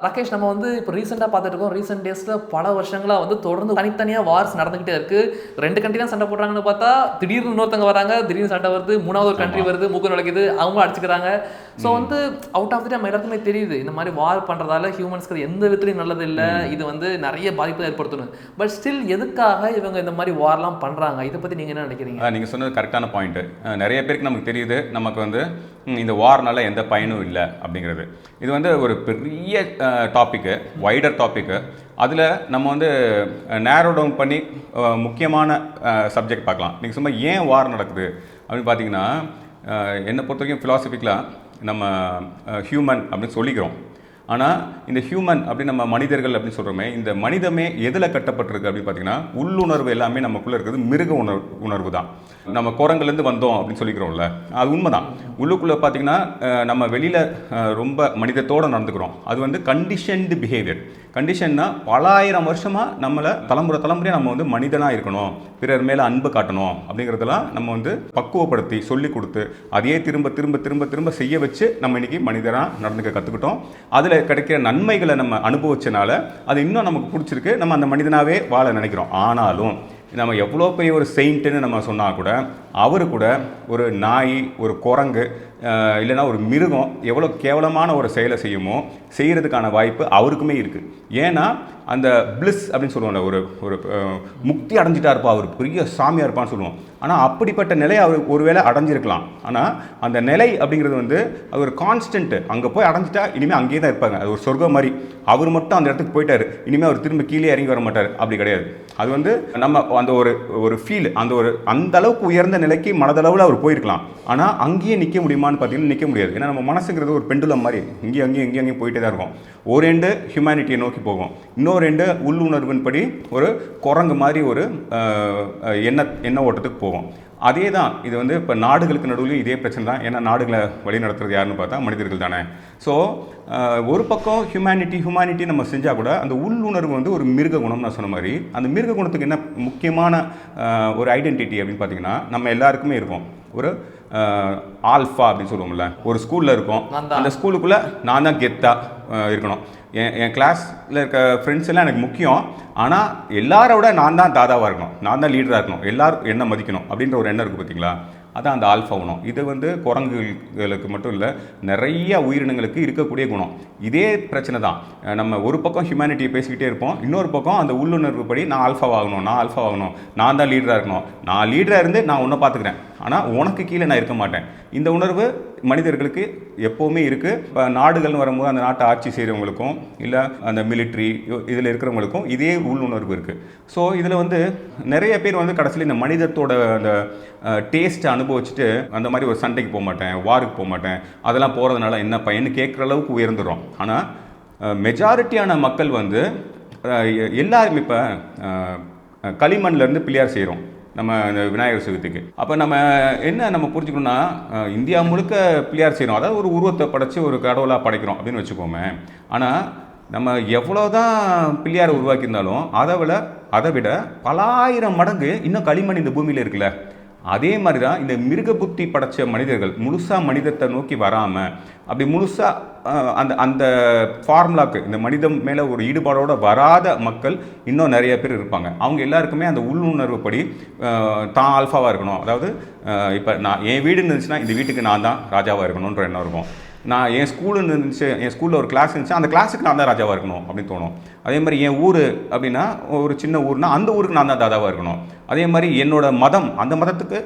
ராகேஷ், நம்ம வந்து இப்போ ரீசெண்டாக பார்த்துட்டு இருக்கோம். ரீசெண்ட் டேஸில் பல வருஷங்களாக வந்து தொடர்ந்து தனித்தனியாக வார்ஸ் நடந்துகிட்டே இருக்குது. 2 கண்ட்ரி தான் சண்டை போடுறாங்கன்னு பார்த்தா திடீர்னு இன்னொருத்தங்க வராங்க, திடீர்னு சண்டை வருது, மூணாவது ஒரு கண்ட்ரி வருது, மூக்கு நுழைக்குது, அவங்க அடிச்சுக்கிறாங்க. ஸோ வந்து அவுட் ஆஃப் தி நம்ம எல்லாருக்குமே தெரியுது, இந்த மாதிரி வார் பண்ணுறதால ஹியூமன்ஸ்க்கு அது எந்த விதத்துலையும் நல்லது இல்லை, இது வந்து நிறைய பாதிப்பு ஏற்படுத்தணும். பட் ஸ்டில் எதுக்காக இவங்க இந்த மாதிரி வார்லாம் பண்ணுறாங்க? இதை பற்றி நீங்கள் என்ன நினைக்கிறீங்க? நீங்கள் சொன்னது கரெக்டான பாயிண்ட்டு. நிறைய பேருக்கு நமக்கு தெரியுது, நமக்கு வந்து இந்த வார்னால எந்த பயனும் இல்லை அப்படிங்கிறது. இது வந்து ஒரு பெரிய டாப்பிக்கு, வைடர் டாப்பிக்கு. அதில் நம்ம வந்து நேரோ டவுன் பண்ணி முக்கியமான சப்ஜெக்ட் பார்க்கலாம். நீங்கள் சும்மா ஏன் வார் நடக்குது அப்படின்னு பார்த்தீங்கன்னா, என்னை பொறுத்த வரைக்கும் ஃபிலாசபிக்கலாக நம்ம ஹியூமன் அப்படின்னு சொல்லிக்கிறோம். ஆனால் இந்த ஹியூமன் அப்படின்னு நம்ம மனிதர்கள் அப்படின்னு சொல்கிறோமே, இந்த மனிதமே எதில் கட்டப்பட்டிருக்கு அப்படின்னு பார்த்தீங்கன்னா, உள்ளுணர்வு எல்லாமே நமக்குள்ளே இருக்கிறது மிருக உணர்வு தான். நம்ம குரங்குலேருந்து வந்தோம் அப்படின்னு சொல்லிக்கிறோம்ல, அது உண்மை தான். உள்ளுக்குள்ளே பார்த்தீங்கன்னா நம்ம வெளியில் ரொம்ப மனிதத்தோடு நடந்துக்கிறோம். அது வந்து கண்டிஷன்டு பிஹேவியர். கண்டிஷன்னா பல ஆயிரம் வருஷமாக நம்மளை தலைமுறையாக நம்ம வந்து மனிதனாக இருக்கணும், பிறர் மேலே அன்பு காட்டணும் அப்படிங்கிறதெல்லாம் நம்ம வந்து பக்குவப்படுத்தி சொல்லி கொடுத்து அதையே திரும்ப திரும்ப திரும்ப திரும்ப செய்ய வச்சு நம்ம இன்றைக்கி மனிதனாக நடந்துக்க கற்றுக்கிட்டோம். அதில் கிடைக்கிற நன்மைகளை நம்ம அனுபவிச்சனால அது இன்னும் நமக்கு பிடிச்சிருக்கு, நம்ம அந்த மனிதனாகவே வாழ நினைக்கிறோம். ஆனாலும் நம்ம எவ்வளோ பெரிய ஒரு செயின்ட்டுன்னு நம்ம சொன்னால் கூட, அவரு கூட ஒரு நாய், ஒரு குரங்கு, இல்லைன்னா ஒரு மிருகம் எவ்வளோ கேவலமான ஒரு செயலை செய்யுமோ செய்கிறதுக்கான வாய்ப்பு அவருக்குமே இருக்குது. ஏன்னா அந்த பிளிஸ் அப்படின்னு சொல்லுவோம்ல, ஒரு முக்தி அடைஞ்சிட்டா இருப்பா, அவர் பெரிய சாமியாக இருப்பான்னு சொல்லுவோம். ஆனால் அப்படிப்பட்ட நிலையை அவர் ஒருவேளை அடைஞ்சிருக்கலாம். ஆனால் அந்த நிலை அப்படிங்கிறது வந்து அது ஒரு கான்ஸ்டன்ட்டு. அங்கே போய் அடைஞ்சிட்டா இனிமேல் அங்கேயே தான் இருப்பாங்க. அது ஒரு சொர்க்கம் மாதிரி. அவர் மட்டும் அந்த இடத்துக்கு போயிட்டார், இனிமேல் அவர் திரும்ப கீழே இறங்கி வர மாட்டார். அப்படி கிடையாது. அது வந்து நம்ம அந்த ஒரு ஃபீல், அந்த அளவுக்கு உயர்ந்த நிலைக்கு மனதளவில் அவர் போயிருக்கலாம். ஆனால் அங்கேயே நிற்க முடியுமான்னு பார்த்தீங்கன்னா நிற்க முடியாது. ஏன்னா நம்ம மனசுங்கிறது ஒரு பெண்டுலம் மாதிரி அங்கேயும் போயிட்டே தான் இருக்கும். ஒரு எண்டு ஹியூமனிட்டியை நோக்கி போகும், இன்னொரு எண்டு உள்ளுணர்வின் படி ஒரு குரங்கு மாதிரி ஒரு எண்ண ஓட்டத்துக்கு போகும். அதே தான் இது வந்து இப்போ நாடுகளுக்கு நடுவில் இதே பிரச்சனை தான். ஏன்னா நாடுகளை வழி நடத்துறது யாருன்னு பார்த்தா மனிதர்கள் தானே. ஸோ ஒரு பக்கம் ஹியூமனிட்டி நம்ம செஞ்சால் கூட அந்த உள்ளுணர்வு வந்து ஒரு மிருக குணம். நான் சொன்ன மாதிரி அந்த மிருக குணத்துக்கு என்ன முக்கியமான ஒரு ஐடென்டிட்டி அப்படின்னு பார்த்தீங்கன்னா, நம்ம எல்லாருக்குமே இருக்கும் ஒரு ஆல்ஃபா அப்படின்னு சொல்லுவோம்ல. ஒரு ஸ்கூலில் இருக்கும், அந்த ஸ்கூலுக்குள்ளே நான் தான் கெத்தாக இருக்கணும். என் கிளாஸில் இருக்க ஃப்ரெண்ட்ஸ் எல்லாம் எனக்கு முக்கியம், ஆனால் எல்லாரோட நான் தான் தாதாவாக இருக்கணும், நான் தான் லீடராக இருக்கணும், எல்லோரும் என்ன மதிக்கணும் அப்படின்ற ஒரு எண்ணம் இருக்குது பார்த்தீங்களா. அதான் அந்த ஆல்ஃபா குணம். இது வந்து குரங்குகளுக்கு மட்டும் இல்லை, நிறைய உயிரினங்களுக்கு இருக்கக்கூடிய குணம். இதே பிரச்சனை தான். நம்ம ஒரு பக்கம் ஹியூமனிட்டியை பேசிக்கிட்டே இருப்போம், இன்னொரு பக்கம் அந்த உள்ளுணர்வு படி நான் ஆல்ஃபாவாகணும், நான் தான் லீடராக இருக்கணும், நான் லீடராக இருந்து நான் உன்னை பார்த்துக்கிறேன், ஆனால் உனக்கு கீழே நான் இருக்க மாட்டேன். இந்த உணர்வு மனிதர்களுக்கு எப்போவுமே இருக்குது. இப்போ நாடுகள்னு வரும்போது அந்த நாட்டை ஆட்சி செய்கிறவங்களுக்கும் இல்லை அந்த மிலிட்ரி இதில் இருக்கிறவங்களுக்கும் இதே உள்ளுணர்வு இருக்குது. ஸோ இதில் வந்து நிறைய பேர் வந்து கடைசியில் இந்த மனிதத்தோட அந்த டேஸ்ட்டை அனுபவிச்சுட்டு அந்த மாதிரி ஒரு சண்டைக்கு போக மாட்டேன், வாருக்கு போக மாட்டேன், அதெல்லாம் போகிறதுனால என்ன பையன்னு கேட்குற அளவுக்கு உயர்ந்துடும். ஆனால் மெஜாரிட்டியான மக்கள் வந்து எல்லாருமே இப்போ களிமண்லேருந்து பிள்ளையார் செய்கிறோம் நம்ம இந்த விநாயகர் சதுர்த்திக்கு. அப்போ நம்ம புரிஞ்சுக்கணும்னா, இந்தியா முழுக்க பிள்ளையார் செய்கிறோம், அதாவது ஒரு உருவத்தை படைச்சி ஒரு கடவுளாக படைக்கிறோம் அப்படின்னு வச்சுக்கோமே. ஆனால் நம்ம எவ்வளோ தான் பிள்ளையாரை உருவாக்கியிருந்தாலும் அதை விட பல ஆயிரம் மடங்கு இன்னும் களிமண் இந்த பூமியில் இருக்குல்ல. அதே மாதிரி தான் இந்த மிருக புத்தி படைச்ச மனிதர்கள் முழுசாக மனிதத்தை நோக்கி வராமல், அப்படி முழுசாக அந்த ஃபார்முலாவுக்கு இந்த மனிதம் மேலே ஒரு ஈடுபாடோடு வராத மக்கள் இன்னும் நிறைய பேர் இருப்பாங்க. அவங்க எல்லாருக்குமே அந்த உள்ளுணர்வு படி தான் ஆல்ஃபாவாக இருக்கணும். அதாவது இப்போ நான் என் வீடுன்னு இருந்துச்சுன்னா இந்த வீட்டுக்கு நான் தான் ராஜாவாக இருக்கணுன்ற எண்ணம் இருக்கும். நான் என் ஸ்கூலுன்னு இருந்துச்சு, என் ஸ்கூலில் ஒரு கிளாஸ் இருந்துச்சு, அந்த கிளாஸுக்கு நான் தான் ராஜாவாக இருக்கணும் அப்படின்னு தோணும். அதே மாதிரி என் ஊர் அப்படின்னா ஒரு சின்ன ஊர்னா அந்த ஊருக்கு நான் தான் தாதாவாக இருக்கணும். அதே மாதிரி என்னோட மதம், அந்த மதத்துக்கு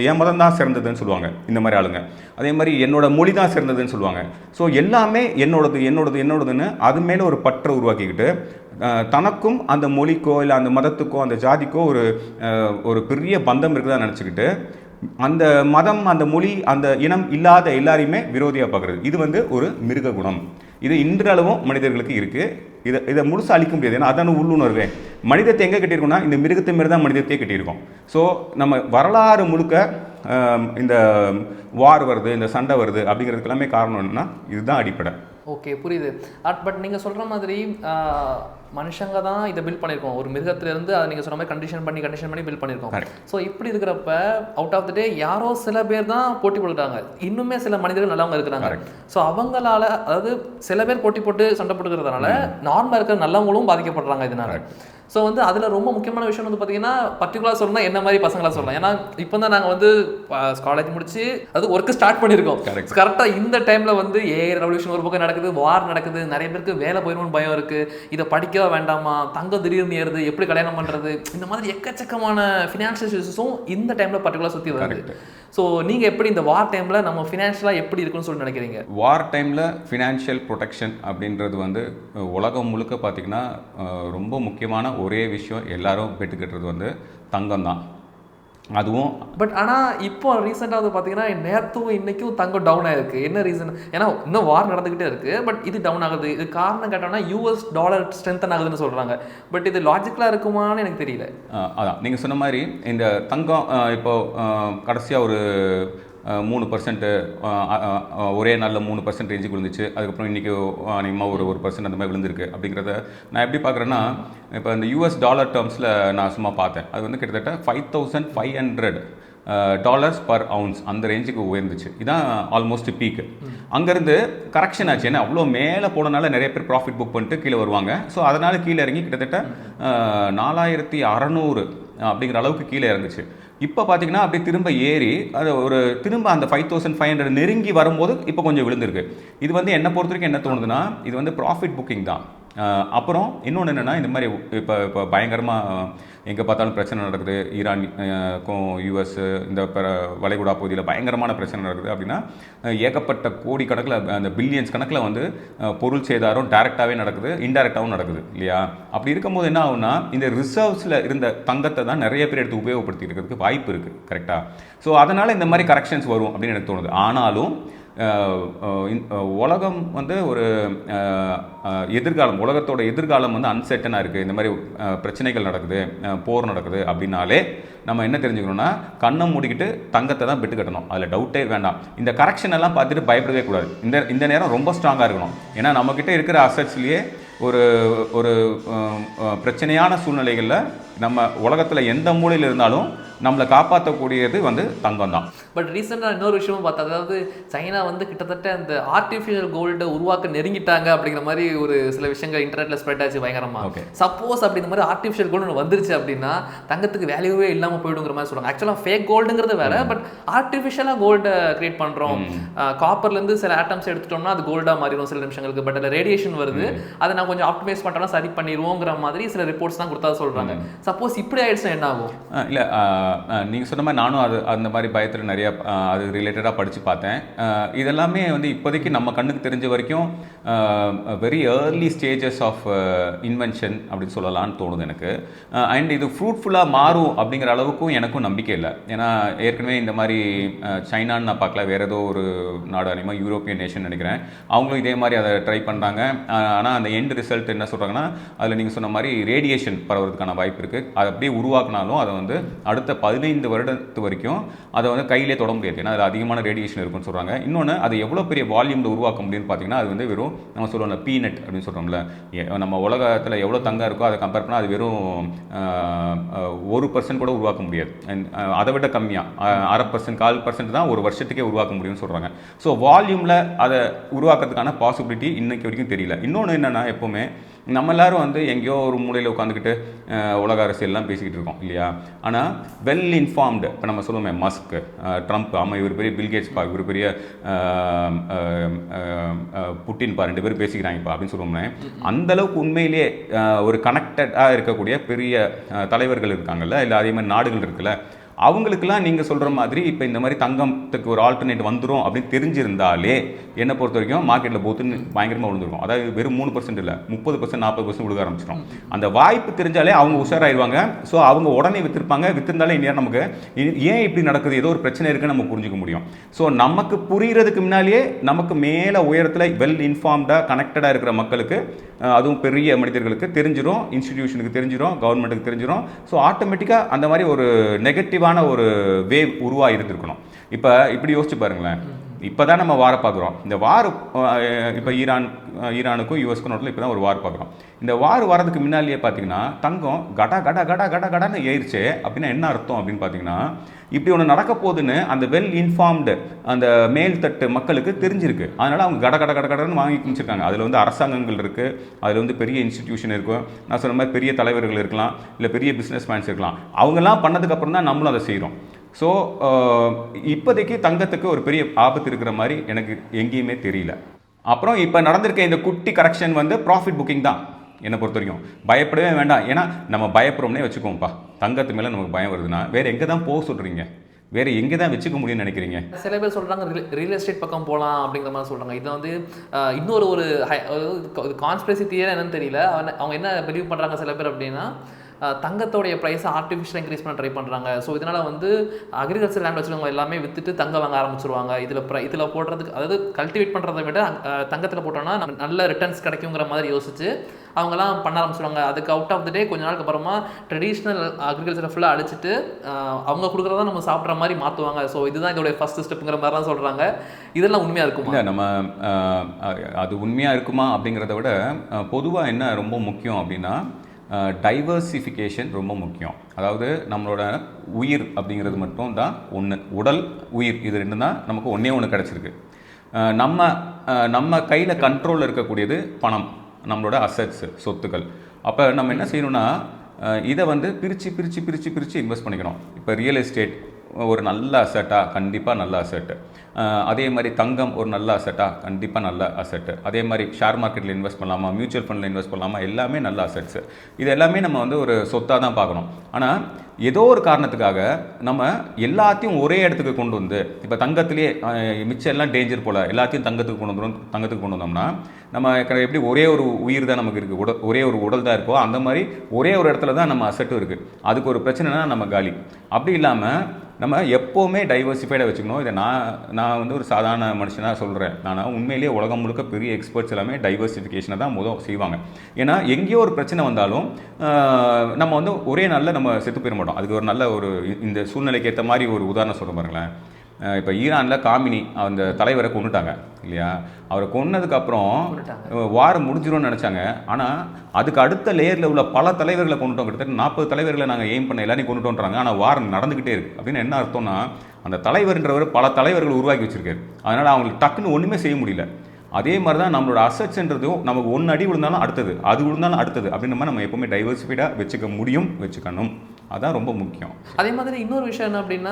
என் மதம் தான் சிறந்ததுன்னு சொல்லுவாங்க இந்த மாதிரி ஆளுங்க. அதே மாதிரி என்னோட மொழி தான் சிறந்ததுன்னு சொல்லுவாங்க. ஸோ எல்லாமே என்னோடதுன்னு அது மேலே ஒரு பற்றை உருவாக்கிக்கிட்டு தனக்கும் அந்த மொழிக்கோ இல்லை அந்த மதத்துக்கோ அந்த ஜாதிக்கோ ஒரு பெரிய பந்தம் இருக்குதா நினச்சிக்கிட்டு அந்த மதம், அந்த மொழி, அந்த இனம் இல்லாத எல்லாரையுமே விரோதியாக பார்க்குறது, இது வந்து ஒரு மிருக குணம். இது இன்றளவும் மனிதர்களுக்கு இருக்குது. இதை முழுசாக அழிக்க முடியாது. ஏன்னா அதான உள்ளுணர்வே. மனிதத்தை எங்கே கட்டியிருக்கோம்னா இந்த மிருகத்தை மாரி தான் மனிதத்தையே கட்டியிருக்கோம். ஸோ நம்ம வரலாறு முழுக்க இந்த வார் வருது, இந்த சண்டை வருது அப்படிங்கிறதுக்கு எல்லாமே காரணம் என்னன்னா இதுதான் அடிப்படை. ஓகே, புரியுது. பட் நீங்கள் சொல்கிற மாதிரி மனுஷங்க தான் இதை பில்ட் பண்ணியிருக்கோம். ஒரு மிருகத்திலிருந்து அதை நீங்கள் சொன்ன மாதிரி கண்டிஷன் பண்ணி பில்ட் பண்ணியிருக்கோம். ஸோ இப்படி இருக்கிறப்ப அவுட் ஆஃப் த டே யாரோ சில பேர் தான் போட்டி போட்டுக்கிறாங்க, இன்னுமே சில மனிதர்கள் நல்லவங்க இருக்கிறாங்க. ஸோ அவங்களால, அதாவது சில பேர் போட்டி போட்டு சண்டை போட்டுக்கிறதுனால நார்மலாக இருக்கிற நல்லவங்களும் பாதிக்கப்படுறாங்க இதனால. ஸோ வந்து அதில் ரொம்ப முக்கியமான விஷயம் வந்து பார்த்தீங்கன்னா, பர்டிகுலராக சொல்லணும் என்ன மாதிரி பசங்களாக சொல்லலாம். ஏன்னா இப்போ தான் நாங்கள் வந்து காலேஜ் முடிச்சு அது ஒர்க்கு ஸ்டார்ட் பண்ணியிருக்கோம். கரெக்டாக இந்த டைமில் வந்து ஏஐ ரெவல்யூஷன் ஒரு பக்கம் நடக்குது, வார் நடக்குது, நிறைய பேருக்கு வேலை போயிடும்னு பயம் இருக்குது, இதை படிக்கவா வேண்டாமா, தங்கம் திடீர்னு ஏறுது, எப்படி கல்யாணம் பண்ணுறது, இந்த மாதிரி எக்கச்சக்கமான ஃபினான்ஷியல் இஷ்யூஸும் இந்த டைமில் பர்டிகுலராக சுற்றி வருது. ஸோ நீங்கள் எப்படி இந்த வார் டைமில் நம்ம ஃபினான்ஷியலாக எப்படி இருக்குன்னு சொல்லி நினைக்கிறீங்க? வார் டைமில் ஃபினான்ஷியல் ப்ரொடெக்ஷன் அப்படின்றது வந்து உலகம் முழுக்க பார்த்திங்கன்னா ரொம்ப முக்கியமான ஒரே விஷயம், எல்லாரும் பெற்றுக்கிட்டுறது வந்து தங்கம் தான். அதுவும் பட் ஆனால் இப்போ ரீசெண்டாக வந்து பார்த்தீங்கன்னா நேரத்தும் இன்றைக்கும் தங்கம் டவுன் ஆகிருக்கு. என்ன ரீசன்? ஏன்னா இன்னும் வார் நடந்துக்கிட்டே இருக்குது, பட் இது டவுன் ஆகுது. இது காரணம் கேட்டோம்னா யூஎஸ் டாலர் ஸ்ட்ரென்தன் ஆகுதுன்னு சொல்கிறாங்க. பட் இது லாஜிக்கலாக இருக்குமான்னு எனக்கு தெரியல. அதான் நீங்கள் சொன்ன மாதிரி இந்த தங்கம் இப்போ கடைசியாக ஒரு 3% ஒரே நாளில் 3% ரேஞ்சுக்கு விழுந்துச்சு. அதுக்கப்புறம் இன்றைக்கி அதிகமாக ஒரு 1% அந்த மாதிரி விழுந்திருக்கு. அப்படிங்கிறத நான் எப்படி பார்க்குறேன்னா, இப்போ இந்த யூஎஸ் டாலர் டேர்ம்ஸில் நான் சும்மா பார்த்தேன். அது வந்து கிட்டத்தட்ட $5,500 பர் அவுன்ஸ் அந்த ரேஞ்சுக்கு உயர்ந்துச்சு. இதுதான் ஆல்மோஸ்ட் பீக்கு. அங்கேருந்து கரெக்ஷன் ஆச்சு. ஏன்னா அவ்வளோ மேலே போனனால நிறைய பேர் ப்ராஃபிட் புக் பண்ணிட்டு கீழே வருவாங்க. ஸோ அதனால் கீழே இறங்கி கிட்டத்தட்ட 4600 அப்படிங்கிற அளவுக்கு கீழே இறங்குச்சு. இப்போ பார்த்தீங்கன்னா அப்படியே திரும்ப ஏறி அது திரும்ப அந்த 5500 நெருங்கி வரும்போது இப்போ கொஞ்சம் விழுந்திருக்கு. இது வந்து என்னை பொறுத்த வரைக்கும் என்ன தோணுதுன்னா, இது வந்து ப்ராஃபிட் புக்கிங் தான். அப்புறம் இன்னொன்று என்னென்னா, இந்த மாதிரி இப்போ பயங்கரமாக எங்கே பார்த்தாலும் பிரச்சனை நடக்குது. ஈரானுக்கும் யூஎஸ் இந்த வளைகுடா பகுதியில் பயங்கரமான பிரச்சனை நடக்குது. அப்படின்னா ஏகப்பட்ட கோடி கணக்கில், அந்த பில்லியன்ஸ் கணக்கில் வந்து பொருள் சேதாரம் டைரெக்டாகவே நடக்குது, இன்டைரக்டாகவும் நடக்குது இல்லையா? அப்படி இருக்கும்போது என்ன ஆகுனா, இந்த ரிசர்வ்ஸில் இருந்த தங்கத்தை தான் நிறைய பேர் எடுத்து உபயோகப்படுத்தி இருக்கிறதுக்கு வாய்ப்பு இருக்குது. கரெக்டாக? ஸோ அதனால் இந்த மாதிரி கரெக்ஷன்ஸ் வரும் அப்படின்னு எனக்கு தோணுது. ஆனாலும் உலகம் வந்து ஒரு எதிர்காலம், உலகத்தோட எதிர்காலம் வந்து அன்சர்டனாக இருக்குது. இந்த மாதிரி பிரச்சனைகள் நடக்குது, போர் நடக்குது அப்படின்னாலே நம்ம என்ன தெரிஞ்சுக்கணும்னா, கண்ணை மூடிக்கிட்டு தங்கத்தை தான் பெட்டு கட்டணும். அதில் டவுட்டே வேண்டாம். இந்த கரெக்ஷன் எல்லாம் பார்த்துட்டு பயப்படவே கூடாது. இந்த நேரம் ரொம்ப ஸ்ட்ராங்காக இருக்கணும். ஏன்னா நம்மக்கிட்ட இருக்கிற அசட்ஸ்லேயே ஒரு ஒரு பிரச்சனையான சூழ்நிலைகளில் நம்ம உலகத்தில் எந்த மூலையில் இருந்தாலும் நம்மளை காப்பாற்றக்கூடியது வந்து தங்கம் தான். பட் ரீசெண்டாக இன்னொரு விஷயமும் பார்த்தா, அதாவது சைனா வந்து கிட்டத்தட்ட அந்த ஆர்டிஃபிஷியல் கோல்டை உருவாக்க நெருங்கிட்டாங்க அப்படிங்கிற மாதிரி ஒரு சில விஷயங்கள் இன்டர்நெட்டில் ஸ்ப்ரெட் ஆச்சு பயங்கரமாக. ஓகே, சப்போஸ் அப்படி இந்த மாதிரி ஆர்டிஃபிஷியல் கோல்டு வந்துருச்சு அப்படின்னா தங்கத்துக்கு வேல்யூவே இல்லாமல் போயிடுங்கிற மாதிரி சொல்லுவாங்க. ஆக்சுவலாக ஃபேக் கோல்டுங்கிறது வேற, பட் ஆர்டிஃபிஷியலாக கோல்டை கிரியேட் பண்ணுறோம். காப்பர்லேருந்து சில ஆட்டம்ஸ் எடுத்துட்டோம்னா அது கோல்டாக மாறிடும் சில நிமிஷங்களுக்கு. பட் அதில் ரேடியேஷன் வருது, அதை நான் கொஞ்சம் ஆப்டிமைஸ் பண்ணுறோம்னா சரி பண்ணிடுவோங்கிற மாதிரி சில ரிப்போர்ட்ஸ் தான் கொடுத்தா சொல்கிறாங்க. சப்போஸ் இப்படி ஆயிடுச்சுன்னா என்ன ஆகும்? இல்லை, நீங்கள் சொன்ன மாதிரி நானும் அந்த மாதிரி பயத்தில் நிறைய அது ரிலேட்டடாக படித்து பார்த்தேன். இதெல்லாமே வந்து இப்போதைக்கு நம்ம கண்ணுக்கு தெரிஞ்ச வரைக்கும் very early stages of invention அப்படின்னு சொல்லலான்னு தோணுது எனக்கு. அண்ட் இது ஃப்ரூட்ஃபுல்லாக மாறும் அப்படிங்கிற அளவுக்கும் எனக்கும் நம்பிக்கை இல்லை. ஏன்னா ஏற்கனவே இந்த மாதிரி சைனான்னு நான் பார்க்கல, வேறு ஏதோ ஒரு நாடு, அதிகமாக யூரோப்பியன் நேஷன் நினைக்கிறேன், அவங்களும் இதே மாதிரி அதை ட்ரை பண்ணுறாங்க. ஆனால் அந்த எண்ட் ரிசல்ட் என்ன சொல்கிறாங்கன்னா, அதில் நீங்கள் சொன்ன மாதிரி ரேடியேஷன் பரவுறதுக்கான வாய்ப்பு இருக்குது. அதை அப்படியே உருவாக்கினாலும் அதை வந்து அடுத்த 15 வருடத்து வரைக்கும் அதை வந்து கையிலே தொட முடியாது. ஏன்னா அதில் அதிகமான ரேடியேஷன் இருக்குன்னு சொல்கிறாங்க. இன்னொன்று, அது எவ்வளோ பெரிய வால்யூமில் உருவாக்க முடியும்னு பார்த்தீங்கன்னா, அது வந்து வெறும் நம்ம சொல்லுவோம்ல பீனட் அப்படின்னு சொல்கிறோம்ல, நம்ம உலகத்தில் எவ்வளோ தங்கம் இருக்கோ அதை கம்பேர் பண்ணால் அது வெறும் 1% கூட உருவாக்க முடியாது. அதை விட கம்மியாக 0.5% 1/4% தான் ஒரு வருஷத்துக்கே உருவாக்க முடியும்னு சொல்கிறாங்க. ஸோ வால்யூமில் அதை உருவாக்குறதுக்கான பாசிபிலிட்டி இன்னைக்கு வரைக்கும் தெரியல. இன்னொன்று என்னென்னா, எப்போவுமே நம்ம எல்லாரும் வந்து எங்கேயோ ஒரு மூலையில் உட்காந்துக்கிட்டு உலக அரசியல்லாம் பேசிக்கிட்டு இருக்கோம் இல்லையா? ஆனால் வெல் இன்ஃபார்ம்டு, இப்போ நம்ம சொல்லுவோமே மஸ்க், ட்ரம்ப், ஆமாம் இவர் பெரிய பில்கேட்ஸ் பா, இவர் பெரிய புட்டின் பா, 2 பேரும் பேசிக்கிறாங்கப்பா அப்படின்னு சொல்லுவோமே, அந்தளவுக்கு உண்மையிலேயே ஒரு கனெக்டடாக இருக்கக்கூடிய பெரிய தலைவர்கள் இருக்காங்கல்ல, இல்லை அதே மாதிரி நாடுகள் இருக்குல்ல, அவங்களுக்கெல்லாம் நீங்கள் சொல்கிற மாதிரி இப்போ இந்த மாதிரி தங்கத்துக்கு ஒரு ஆல்டர்னேட் வந்துடும் அப்படின்னு தெரிஞ்சிருந்தாலே என்னை பொறுத்த வரைக்கும் மார்க்கெட்டில் போத்துன்னு பயங்கரமாக விழுந்துருக்கும். அதாவது வெறும் 3% இல்லை, 30% 40% விழுக ஆரம்பிச்சிடும். அந்த வாய்ப்பு தெரிஞ்சாலே அவங்க உஷாராயிருவாங்க. ஸோ அவங்க உடனே விற்றுருப்பாங்க. விற்றுருந்தாலே இந்நேரம் நமக்கு ஏன் இப்படி நடக்குது, ஏதோ ஒரு பிரச்சனை இருக்குன்னு நம்ம புரிஞ்சுக்க முடியும். ஸோ நமக்கு புரிகிறதுக்கு முன்னாலேயே நமக்கு மேலே உயரத்தில் வெல் இன்ஃபார்ம்டாக கனெக்டடாக இருக்கிற மக்களுக்கு, அதுவும் பெரிய மனிதர்களுக்கு தெரிஞ்சிடும், இன்ஸ்டிடியூஷனுக்கு தெரிஞ்சிடும், கவர்மெண்ட்டுக்கு தெரிஞ்சிடும். ஸோ ஆட்டோமேட்டிக்காக அந்த மாதிரி ஒரு நெகட்டிவான ஒரு வேவ் உருவாக இருந்திருக்கணும். இப்போ இப்படி யோசிச்சு பாருங்களேன், இப்போ தான் நம்ம வாரை பார்க்குறோம். இந்த வார் இப்போ ஈரானுக்கும் யூஎஸ்க்கும் நோட்டில் இப்போ தான் ஒரு வார் பார்க்குறோம். இந்த வார் வரதுக்கு முன்னாடியே பார்த்தீங்கன்னா தங்கம் கடன்னு ஏறிச்சு. அப்படின்னா என்ன அர்த்தம் அப்படின்னு பார்த்தீங்கன்னா, இப்படி ஒன்று நடக்க போகுதுன்னு அந்த வெல் இன்ஃபார்ம்டு அந்த மேல் தட்டு மக்களுக்கு தெரிஞ்சிருக்கு. அதனால் அவங்க கடன்னு வாங்கி குமிச்சிருக்காங்க. அதில் வந்து அரசாங்கங்கள் இருக்குது, அதில் வந்து பெரிய இன்ஸ்டிடியூஷன் இருக்கும், நான் சொன்ன மாதிரி பெரிய தலைவர்கள் இருக்கலாம், இல்லை பெரிய பிஸ்னஸ் மேன்ஸ் இருக்கலாம். அவங்கெல்லாம் பண்ணதுக்கப்புறம் தான் நம்மளும் அதை செய்கிறோம். ஸோ இப்போதைக்கு தங்கத்துக்கு ஒரு பெரிய ஆபத்து இருக்கிற மாதிரி எனக்கு எங்கேயுமே தெரியல. அப்புறம் இப்போ நடந்திருக்க இந்த குட்டி கரெக்ஷன் வந்து ப்ராஃபிட் புக்கிங் தான் என்னை பொறுத்த வரைக்கும். பயப்படவே வேண்டாம். ஏன்னா நம்ம பயப்படுறோம்னே வச்சுக்கோங்கப்பா. தங்கத்து மேலே நமக்கு பயம் வருதுன்னா வேறு எங்கே தான் போக சொல்கிறீங்க? வேறு எங்கே தான் வச்சுக்க முடியும்னு நினைக்கிறீங்க? சில பேர் சொல்கிறாங்க ரியல் எஸ்டேட் பக்கம் போகலாம் அப்படிங்கிற மாதிரி சொல்கிறாங்க. இதை வந்து இன்னொரு ஒரு கான்ஸ்பிரசி தியரி என்னன்னு தெரியல. அவங்க என்ன பிலீவ் பண்ணுறாங்க சில பேர் அப்படின்னா, தங்கத்தோடைய ப்ரைஸை ஆர்டிஃபிஷியலாக இன்க்ரீஸ் பண்ண ட்ரை பண்ணுறாங்க. ஸோ இதனால் வந்து அக்ரிகல்ச்சர் லேண்ட் வச்சுருவங்க எல்லாமே விற்றுட்டு தங்கம் வாங்க ஆரம்பிச்சிருவாங்க. இதில் போடுறதுக்கு, அதாவது கல்டிவேட் பண்ணுறதை விட தங்கத்தில் போட்டோம்னா நல்ல ரிட்டர்ன்ஸ் கிடைக்குங்கிற மாதிரி யோசிச்சு அவங்கெல்லாம் பண்ண ஆரம்பிச்சிருவாங்க. அதுக்கு அவுட் ஆஃப் த டே கொஞ்ச நாளுக்கு அப்புறமா ட்ரெடிஷ்னல் அக்ரிகல்ச்சரை ஃபுல்லாக அழிச்சிட்டு அவங்க கொடுக்குறதா நம்ம சாப்பிட்ற மாதிரி மாற்றுவாங்க. ஸோ இதுதான் இதோடைய ஃபர்ஸ்ட் ஸ்டெப்புங்கிற மாதிரி தான் சொல்கிறாங்க. இதெல்லாம் உண்மையாக இருக்குமா? இல்லை, நம்ம அது உண்மையாக இருக்குமா அப்படிங்கிறத விட பொதுவாக என்ன ரொம்ப முக்கியம் அப்படின்னா, டைவர்சிஃபிகேஷன் ரொம்ப முக்கியம். அதாவது நம்மளோட உயிர் அப்படிங்கிறது மட்டும் தான் ஒன்று. உடல், உயிர், இது ரெண்டு தான் நமக்கு ஒன்று கிடச்சிருக்கு. நம்ம கையில் கண்ட்ரோலில் இருக்கக்கூடியது பணம், நம்மளோட அசெட்ஸ், சொத்துக்கள். அப்போ நம்ம என்ன செய்யணும்னா, இதை வந்து பிரித்து இன்வெஸ்ட் பண்ணிக்கணும். இப்போ ரியல் எஸ்டேட் ஒரு நல்ல அசெட்டா? கண்டிப்பாக நல்ல அசெட்டு. அதே மாதிரி தங்கம் ஒரு நல்ல அசெட்டா? கண்டிப்பாக நல்ல அசெட்டு. அதே மாதிரி ஷேர் மார்க்கெட்டில் இன்வெஸ்ட் பண்ணலாமா, மியூச்சுவல் ஃபண்டில் இன்வெஸ்ட் பண்ணலாமா, எல்லாமே நல்ல அசெட்ஸு. இது எல்லாமே நம்ம வந்து ஒரு சொத்தாக தான் பார்க்கணும். ஆனால் ஏதோ ஒரு காரணத்துக்காக நம்ம எல்லாத்தையும் ஒரே இடத்துக்கு கொண்டு வந்து, இப்போ தங்கத்திலேயே மிச்சம் எல்லாம் டேஞ்சர் போல் எல்லாத்தையும் தங்கத்துக்கு கொண்டு வந்தோம்னா, நம்ம எப்படி ஒரே ஒரு உயிர் தான் நமக்கு இருக்குது, ஒரே ஒரு உடல் தான் இருக்கோ, அந்த மாதிரி ஒரே ஒரு இடத்துல தான் நம்ம அசெட்டும் இருக்குது. அதுக்கு ஒரு பிரச்சனைனா நம்ம காலி. அப்படி இல்லாமல் நம்ம எப்போவுமே டைவர்சிஃபைடாக வச்சுக்கணும். இதை நான் வந்து ஒரு சாதாரண மனுஷனாக சொல்கிறேன். நான் உண்மையிலேயே உலகம் முழுக்க பெரிய எக்ஸ்பர்ட்ஸ் எல்லாமே டைவர்சிஃபிகேஷனை தான் செய்வாங்க. ஏன்னா எங்கேயோ ஒரு பிரச்சனை வந்தாலும் நம்ம வந்து ஒரே நாளில் நம்ம செத்து போயிட மாட்டோம். அதுக்கு ஒரு நல்ல ஒரு இந்த சூழ்நிலைக்கு ஏற்ற மாதிரி ஒரு உதாரணம் சொல்ல பாருங்களேன். இப்போ ஈரானில் காமினி அந்த தலைவரை கொண்டுட்டாங்க இல்லையா? அவரை கொன்னதுக்கப்புறம் வார் முடிஞ்சிடும்னு நினச்சாங்க. ஆனால் அதுக்கு அடுத்த லேயரில் உள்ள பல தலைவர்களை கொண்டுட்டோம். கிட்டத்தட்ட 40 தலைவர்களை நாங்கள் எய்ம் பண்ண எல்லாரையும் கொண்டுட்டோன்றாங்க. ஆனால் வார் நடந்துக்கிட்டே இருக்குது. அப்படின்னு என்ன அர்த்தம்னா, அந்த தலைவர்ன்றவர் பல தலைவர்கள் உருவாக்கி வச்சிருக்காரு. அதனால் அவங்களுக்கு டக்குன்னு ஒன்றுமே செய்ய முடியல. அதே மாதிரி தான் நம்மளோட அசெட்ஸ்ன்றதும் நமக்கு ஒன்று அடி விழுந்தாலும் அடுத்தது, அது விழுந்தாலும் அடுத்தது, அப்படின்ற மாதிரி நம்ம எப்போவுமே டைவர்சிஃபைடாக வச்சுக்கணும். அதான் ரொம்ப முக்கியம். அதே மாதிரி இன்னொரு விஷயம் என்ன அப்படின்னா,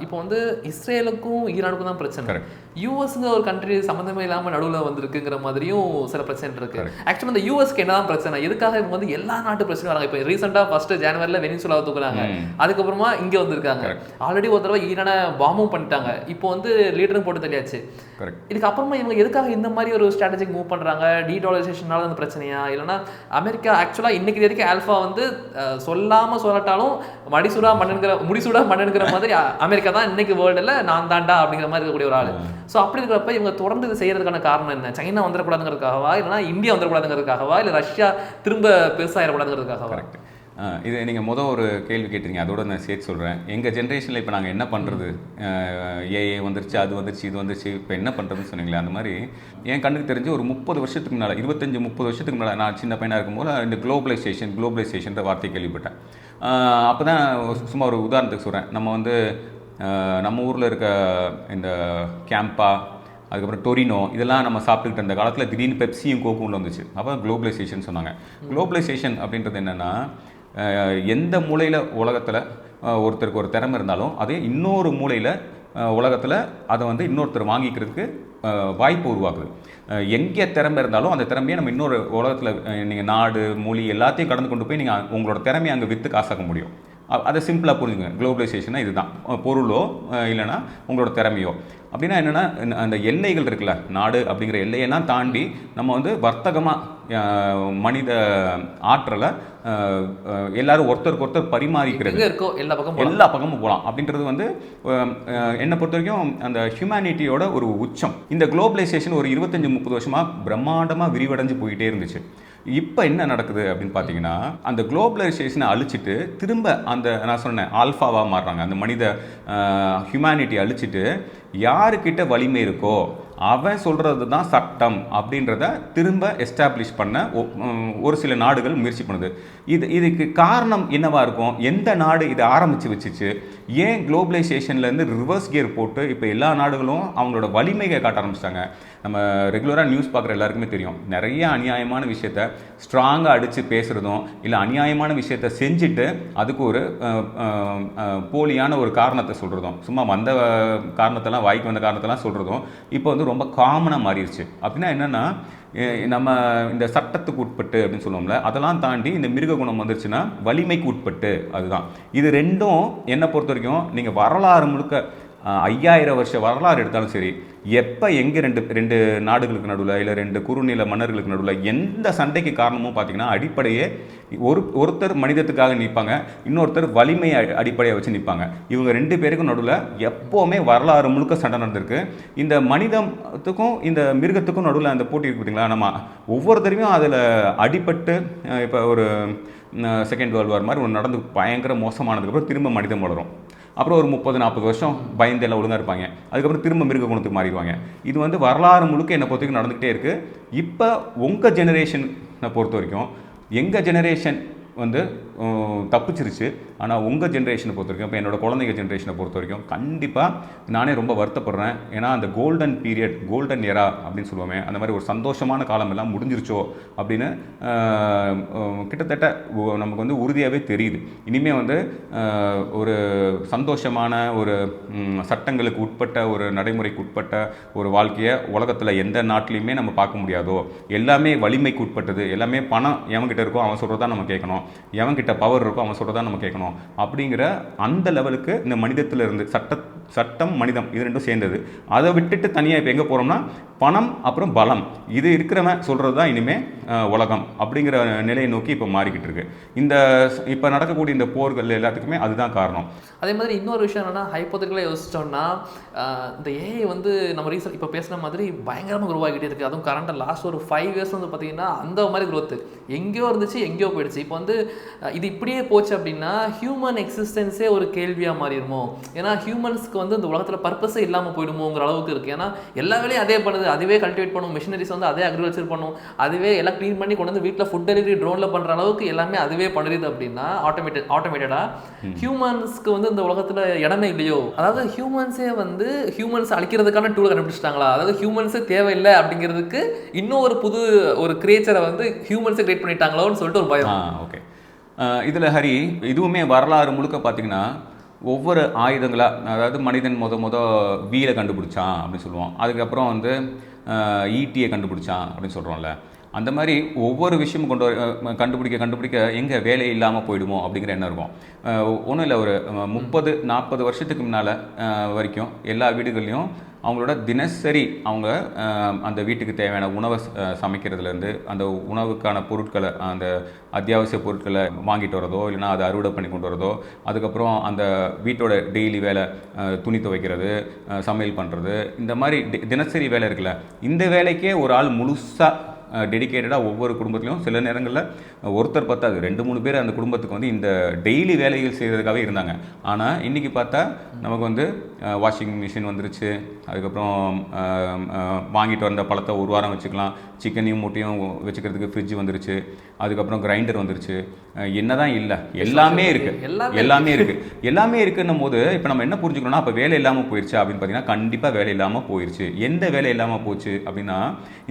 இப்போ வந்து இஸ்ரேலுக்கும் ஈரானுக்கும் தான் பிரச்சனை. யூஎஸ்ங்க ஒரு கண்ட்ரி சம்மந்தமே இல்லாமல் நடுவில் வந்திருக்குங்கிற மாதிரியும் சில பிரச்சனை இருக்கு. ஆக்சுவலாக இந்த யூஎஸ்க்கு என்ன தான் பிரச்சனை, எதுக்காக இவங்க வந்து எல்லா நாட்டு பிரச்சனையும் வராங்க? இப்போ ரீசெண்டாக ஃபர்ஸ்ட் ஜனவரியில் வெனிசுலாவை தூக்குறாங்க, அதுக்கப்புறமா இங்கே வந்திருக்காங்க. ஆல்ரெடி ஒரு தடவை ஈரான பாம்பும் பண்ணிட்டாங்க, இப்போ வந்து லீடரும் போட்டு தெரியாச்சு. இதுக்கு அப்புறமா இவங்க எதுக்காக இந்த மாதிரி ஒரு ஸ்ட்ராட்டஜிக் மூவ் பண்ணுறாங்க? டீடாலரைசேஷனால அந்த பிரச்சனையா, இல்லைன்னா அமெரிக்கா ஆக்சுவலாக இன்னைக்கு தேதிக்கு ஆல்ஃபா வந்து சொல்லாமல் சொல்லட்டாலும் முடிசூடா மண்ணுங்கிற மாதிரி அமெரிக்கா தான் இன்னைக்கு வேர்ல்டில் நான் தாண்டா அப்படிங்கிற மாதிரி இருக்கக்கூடிய ஒரு ஆள். ஸோ அப்படி இருக்கிறப்ப இவங்க தொடர்ந்து இது செய்யறதுக்கான காரணம் என்ன? சைனா வந்துடக்கூடாதுங்கிறதுக்காகவா, இல்லைனா இந்தியா வந்துடக்கூடாதுங்கிறதுக்காகவா, இல்லை ரஷ்யா திரும்ப பெருசாகிடக்கூடாதுங்கிறதுக்காகவா? இது நீங்கள் ஒரு கேள்வி கேட்டீங்க, அதோட நான் சேர்த்து சொல்கிறேன். எங்கள் ஜென்ரேஷனில் இப்போ நாங்கள் என்ன பண்ணுறது, ஏஏ வந்துருச்சு, அது வந்துருச்சு, இது வந்துருச்சு, இப்போ என்ன பண்ணுறதுன்னு சொன்னீங்களே, அந்த மாதிரி என் கண்ணுக்கு தெரிஞ்சு ஒரு 30 வருஷத்துக்கு முன்னால், 25-30 வருஷத்துக்கு முன்னால் நான் சின்ன பையனாக இருக்கும்போது இந்த குளோபலைசேஷன்ற வார்த்தையை கேள்விப்பட்டேன். அப்போ தான் சும்மா ஒரு உதாரணத்துக்கு சொல்கிறேன். நம்ம வந்து நம்ம ஊரில் இருக்க இந்த கேம்பா, அதுக்கப்புறம் டொரினோ, இதெல்லாம் நம்ம சாப்பிட்டுக்கிட்டு இருந்த காலத்தில் திடீர்னு பெப்சியும் கோக்கும் உள்ள வந்துச்சு. அப்போ குளோபலைசேஷன் சொன்னாங்க. குளோபலைசேஷன் அப்படின்றது என்னென்னா, எந்த மூலையில் உலகத்தில் ஒருத்தருக்கு ஒரு திறமை இருந்தாலும் அதே இன்னொரு மூலையில் உலகத்தில் அதை வந்து இன்னொருத்தர் வாங்கிக்கிறதுக்கு வாய்ப்பு உருவாக்குது. எங்கே திறமை இருந்தாலும் அந்த திறமையை நம்ம இன்னொரு உலகத்தில் நீங்கள் நாடு, மொழி எல்லாத்தையும் கடந்து கொண்டு போய் நீங்கள் உங்களோட திறமையை அங்கே விற்று காசாக்க முடியும். அதை சிம்பிளாக புரிஞ்சுங்க. குளோபலைசேஷனாக இதுதான். பொருளோ இல்லைனா உங்களோட திறமையோ. அப்படின்னா என்னென்னா, அந்த எல்லைகள் இருக்குல்ல, நாடு அப்படிங்கிற எல்லையெல்லாம் தாண்டி நம்ம வந்து வர்த்தகமாக மனித ஆற்றலை எல்லாரும் ஒருத்தருக்கு பரிமாறிக்கிறது, எல்லா பக்கமும் போகலாம் அப்படின்றது வந்து என்னை பொறுத்த வரைக்கும் அந்த ஹியூமனிட்டியோட ஒரு உச்சம். இந்த குளோபலைசேஷன் ஒரு 25-30 வருஷமாக பிரம்மாண்டமாக விரிவடைஞ்சு போயிட்டே இருந்துச்சு. இப்போ என்ன நடக்குது அப்படின்னு பார்த்தீங்கன்னா, அந்த குளோபலைசேஷனை அழிச்சிட்டு திரும்ப அந்த நான் சொன்னேன் ஆல்ஃபாவாக மாறுறாங்க. அந்த மனித ஹியூமனிட்டி அழிச்சிட்டு யாருக்கிட்ட வலிமை இருக்கோ அவன் சொல்கிறது தான் சட்டம் அப்படின்றத திரும்ப எஸ்டாப்ளிஷ் பண்ண ஒரு சில நாடுகள் முயற்சி பண்ணுது. இதுக்கு காரணம் என்னவா இருக்கும்? எந்த நாடு இதை ஆரம்பித்து வச்சுச்சு? ஏன் குளோபலைசேஷன்லேருந்து ரிவர்ஸ் கியர் போட்டு இப்போ எல்லா நாடுகளும் அவங்களோட வலிமையை காட்ட ஆரம்பிச்சிட்டாங்க? நம்ம ரெகுலராக நியூஸ் பார்க்குற எல்லாருக்குமே தெரியும், நிறைய அநியாயமான விஷயத்த ஸ்ட்ராங்காக அடித்து பேசுகிறதும் இல்லை அநியாயமான விஷயத்த செஞ்சுட்டு அதுக்கு ஒரு போலியான ஒரு காரணத்தை சொல்கிறதும், சும்மா வந்த காரணத்தெல்லாம் வாய்க்கு வந்த காரணத்தெல்லாம் சொல்கிறதும் இப்போ வந்து ரொம்ப காமனாக மாறிடுச்சு. அப்படின்னா என்னென்னா, நம்ம இந்த சட்டத்துக்கு உட்பட்டு அப்படின்னு சொல்லுவோம்ல, அதெல்லாம் தாண்டி இந்த மிருக குணம் வந்துருச்சுன்னா வலிமைக்கு உட்பட்டு. அதுதான் இது ரெண்டும். என்னை பொறுத்த வரைக்கும் நீங்கள் வரலாறு முழுக்க 5000 வருஷ வரலாறு எடுத்தாலும் சரி, எப்போ எங்கே ரெண்டு நாடுகளுக்கு நடுவில் இல்லை 2 குறுநில மன்னர்களுக்கு நடுவில் எந்த சண்டைக்கு காரணமும் பார்த்தீங்கன்னா அடிப்படையே ஒருத்தர் மனிதத்துக்காக நிற்பாங்க, இன்னொருத்தர் வலிமையை அடிப்படையை வச்சு நிற்பாங்க. இவங்க 2 பேருக்கும் நடுவில் எப்போவுமே வரலாறு முழுக்க சண்டை நடந்திருக்கு. இந்த மனிதத்துக்கும் இந்த மிருகத்துக்கும் நடுவில் அந்த போட்டி இருக்கு பார்த்தீங்களா, நம்ம ஒவ்வொருத்தரையும் அதில் அடிபட்டு இப்போ ஒரு செகண்ட் வேர்ல்டு வார் மாதிரி ஒன்று நடந்து பயங்கர மோசமானதுக்கப்புறம் திரும்ப மனிதம் வளரும். அப்புறம் ஒரு 30-40 வருஷம் பயந்து எல்லாம் ஒழுங்காக இருப்பாங்க. அதுக்கப்புறம் திரும்ப மிருக குணத்துக்கு மாறிடுவாங்க. இது வந்து வரலாறு முழுக்க என்னை பொறுத்த வரைக்கும் நடந்துகிட்டே இருக்குது. இப்போ உங்கள் ஜெனரேஷனை பொறுத்த வரைக்கும் எங்கள் ஜெனரேஷன் வந்து தப்பிச்சிருச்சு. ஆனால் உங்கள் ஜென்ரேஷனை பொறுத்த வரைக்கும், இப்போ என்னோடய குழந்தைங்க ஜென்ரேஷனை பொறுத்த வரைக்கும் கண்டிப்பாக நானே ரொம்ப வருத்தப்படுறேன். ஏன்னா அந்த கோல்டன் பீரியட், கோல்டன் எரா அப்படின்னு சொல்லுவோமே, அந்த மாதிரி ஒரு சந்தோஷமான காலம் எல்லாம் முடிஞ்சிருச்சோ அப்படின்னு கிட்டத்தட்ட நமக்கு வந்து உறுதியாகவே தெரியுது. இனிமேல் வந்து ஒரு சந்தோஷமான ஒரு சட்டங்களுக்கு உட்பட்ட ஒரு நடைமுறைக்கு உட்பட்ட ஒரு வாழ்க்கையை உலகத்தில் எந்த நாட்டிலையுமே நம்ம பார்க்க முடியாதோ. எல்லாமே வலிமைக்கு உட்பட்டது, எல்லாமே பணம் எவன்கிட்ட இருக்கோ அவன் சொல்கிறதா நம்ம கேட்கணும், எவன்கிட்ட பவர் இருக்கோ அவன் சொல்கிறதா நம்ம கேட்கணும். அப்படிங்கிற அந்த லெவலுக்கு இந்த மனிதத்தில் இருந்து சட்டம் மனிதம் இது ரெண்டும் சேர்ந்தது. அதை விட்டுட்டு தனியாக இப்போ எங்கே போகிறோம்னா பணம் அப்புறம் பலம் இது இருக்கிறவன் சொல்கிறது தான் இனிமேல் உலகம் அப்படிங்கிற நிலையை நோக்கி இப்போ மாறிக்கிட்டு இருக்கு. இந்த இப்போ நடக்கக்கூடிய இந்த போர்கள் எல்லாத்துக்குமே அதுதான் காரணம். அதே மாதிரி இன்னொரு விஷயம் என்னென்னா, ஹைப்போதெட்டிக்கலாக யோசிச்சோம்னா இந்த ஏஐ வந்து நம்ம ரீசன் இப்போ பேசுன மாதிரி பயங்கரமாக உருவாகிட்டே இருக்குது. அதுவும் கரண்ட்டாக லாஸ்ட் ஒரு 5 இயர்ஸ் வந்து பார்த்திங்கன்னா அந்த மாதிரி growth எங்கேயோ இருந்துச்சு எங்கேயோ போயிடுச்சு. இப்போ வந்து இது இப்படியே போச்சு அப்படின்னா ஹியூமன் எக்ஸிஸ்டன்ஸே ஒரு கேள்வியாக மாறிடுமோ? ஏன்னா ஹியூமன்ஸ்க்கு வந்து இந்த உலகத்தில் பர்பஸே இல்லாமல் போயிடுமோங்கிற அளவுக்கு இருக்குது. ஏன்னா எல்லா வேலையும் அதே பண்ணுது, அதுவே கல்டிவேட் பண்ணும், மிஷினரிஸ் வந்து அதே அக்ரிகல்ச்சர் பண்ணும், அதுவே எல்லாம் க்ளீன் பண்ணி கொண்டு வந்து வீட்டில் ஃபுட் டெலிவரி ட்ரோனில் பண்ணுற அளவுக்கு எல்லாமே அதுவே பண்ணுறது அப்படின்னா ஆட்டோமேட்டடாக ஹியூமன்ஸ்க்கு வந்து இந்த உலகத்தில் இடமே இல்லையோ? அதாவது ஹியூமன்ஸே வந்து ஹியூமன்ஸ் அழிக்கிறதுக்கான டூலை கண்டுபிடிச்சிட்டாங்களா? அதாவது ஹியூமன்ஸே தேவையில்லை அப்படிங்கிறதுக்கு இன்னும் ஒரு புது ஒரு கிரியேச்சரை வந்து ஹியூமன்ஸை கிரியேட் பண்ணிட்டாங்களோன்னு சொல்லிட்டு ஒரு பயம். ஓகே, இதில் ஹரி இதுவுமே வரலாறு முழுக்க பார்த்தீங்கன்னா ஒவ்வொரு ஆயுதங்களாக, அதாவது மனிதன் முத வீலை கண்டுபிடிச்சான் அப்படின்னு சொல்லுவோம், அதுக்கப்புறம் வந்து ஈட்டியை கண்டுபிடிச்சான் அப்படின்னு சொல்கிறோம்ல, அந்த மாதிரி ஒவ்வொரு விஷயமும் கண்டுபிடிக்க எங்கே வேலை இல்லாமல் போயிடுமோ அப்படிங்கிற எண்ணம் இருக்கும். ஒன்றும் இல்லை, ஒரு 30-40 வருஷத்துக்கு முன்னால் வரைக்கும் எல்லா வீடுகள்லையும் அவங்களோட தினசரி அவங்க அந்த வீட்டுக்கு தேவையான உணவை சமைக்கிறதுலேருந்து அந்த உணவுக்கான பொருட்களை, அந்த அத்தியாவசிய பொருட்களை வாங்கிட்டு வரதோ இல்லைனா அதை அறுவடை பண்ணி கொண்டு வரதோ, அதுக்கப்புறம் அந்த வீட்டோட டெய்லி வேலை, துணி துவைக்கிறது, சமையல் பண்ணுறது, இந்த மாதிரி தினசரி வேலை இருக்குல்ல, இந்த வேலைக்கே ஒரு ஆள் முழுசாக டெடிக்கேட்டடாக ஒவ்வொரு குடும்பத்திலையும் சில நேரங்களில் ஒருத்தர் பத்தாது 2-3 பேர் அந்த குடும்பத்துக்கு வந்து இந்த டெய்லி வேலைகள் செய்கிறதுக்காகவே இருந்தாங்க. ஆனால் இன்றைக்கி பார்த்தா நமக்கு வந்து வாஷிங் மிஷின் வந்துருச்சு, அதுக்கப்புறம் வாங்கிட்டு வந்த பழத்தை ஒரு வாரம் வச்சுக்கலாம், சிக்கனையும் மூட்டையும் வச்சுக்கிறதுக்கு ஃப்ரிட்ஜ் வந்துருச்சு, அதுக்கப்புறம் கிரைண்டர் வந்துருச்சு, என்னதான் இல்லை எல்லாமே இருக்குது. எல்லாமே இருக்குன்னும் போது இப்போ நம்ம என்ன புரிஞ்சுக்கணும்னா, அப்போ வேலை இல்லாமல் போயிடுச்சு அப்படின்னு பார்த்தீங்கன்னா கண்டிப்பாக வேலை இல்லாமல் போயிடுச்சு. எந்த வேலை இல்லாமல் போச்சு அப்படின்னா,